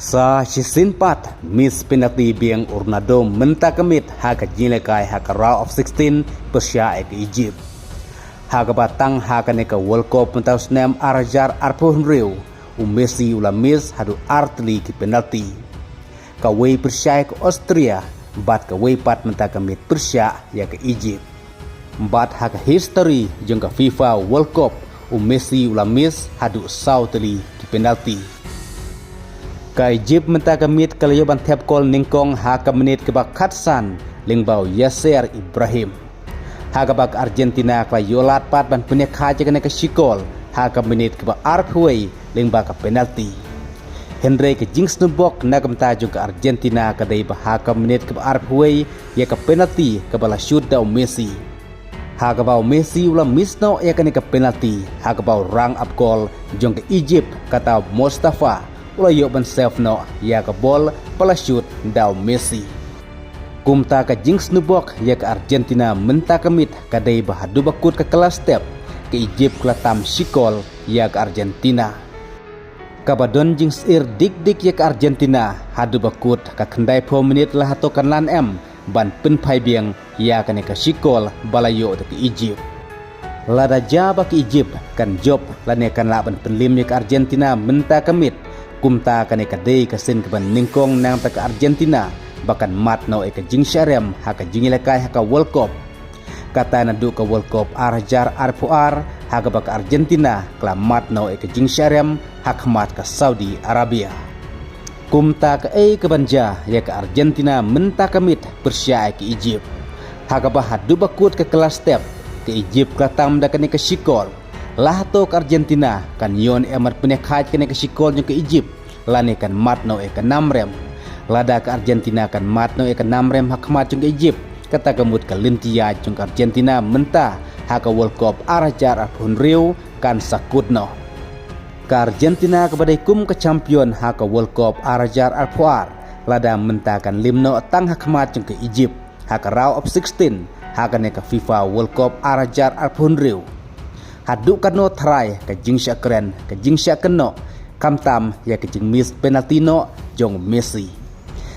Sa Chisinpat, Miss Penalty biang Urnado mentakemit haka jilekai haka round of 16 Persia ek Egypt. Haka batang haka neka World Cup 2006 Arajar Arpon Rio, Messi ula Miss hadu artli ki penalty. Kawai Persia ek Austria, bat kawai pat mentakemit Persia ya ke Egypt. Bat haka history jengka FIFA World Cup, Messi ula Miss hadu sautli ki penalty. Ka Egypt mentakemit kalayo bantep kol ningkong haka menit kebak Khatsan lingbau Yasser Ibrahim. Haka bak Argentina kala yolat pat ban punya kaja kena ke sikol haka menit kebak Arpway lingbau ka penalty. Henry ke jing snubok nagam tajuk ke Argentina kadai haka menit kebak Arpway ya ke penalty kebala shoot daw Messi. Haka bau Messi ulah misno ya kena ke penalty haka bau rang up goal jong ke Egypt kata Mustafa ulah yok ban self no ya ke bol pala shoot daw Messi. Kumta ka jing snubok ya ke Argentina mentakemit kadai bahadu bakut ke kelas step ke Egypt kelatam sikol ya ke Argentina. Kabadon jing sir dik ya ke Argentina hadu bakut ka kendai 4 menit lah hatokan lan ban penpai biang ya kene ke sikol balayo ke Egypt. Lada jaba ke Egypt kan job lane kan laban penlim ya ke Argentina mentakemit kumta kane kadai kasin keban ningkong nang ke Argentina bahkan mat no ke jing syarem haka jing lekai haka World Cup kata nadu ke World Cup Arajar Arpuar haka baka Argentina kala mat no ke jing syarem hak mat ke Saudi Arabia. Kumta ke kebanja ya ke Argentina mentakemit Persia ke Egypt haka bahadu bakut ke kelas step ke Egypt katam dakane ke sikol lahto ke Argentina kan yon emat penekhaj kene ke sikol ke Egypt lane kan matno ke namrem lada ke Argentina kan matno ke namrem hakmat ke Egypt kata kemut ke lintia ke Argentina mentah haka World Cup Arajar Arpon Rio kan sakutno ke Argentina kepada kum ke champion haka World Cup Arajar Arpuar lada mentah kan limno tang hakmat ke Egypt haka round of 16 haka ne ke FIFA World Cup Arajar Arpon Rio. Haduk kano try ke jing syakren ke jing syakeno kamtam ya ke jing miss penalty no jong Messi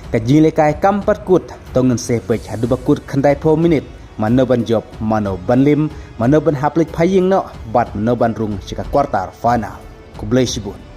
ke jing lekai kampat kut tongen sepech hadu bakut kandai 4 minit mano ban job mano ban lim mano ban haplik paying no bat mano ban rung sika quarter final ku blai sibun.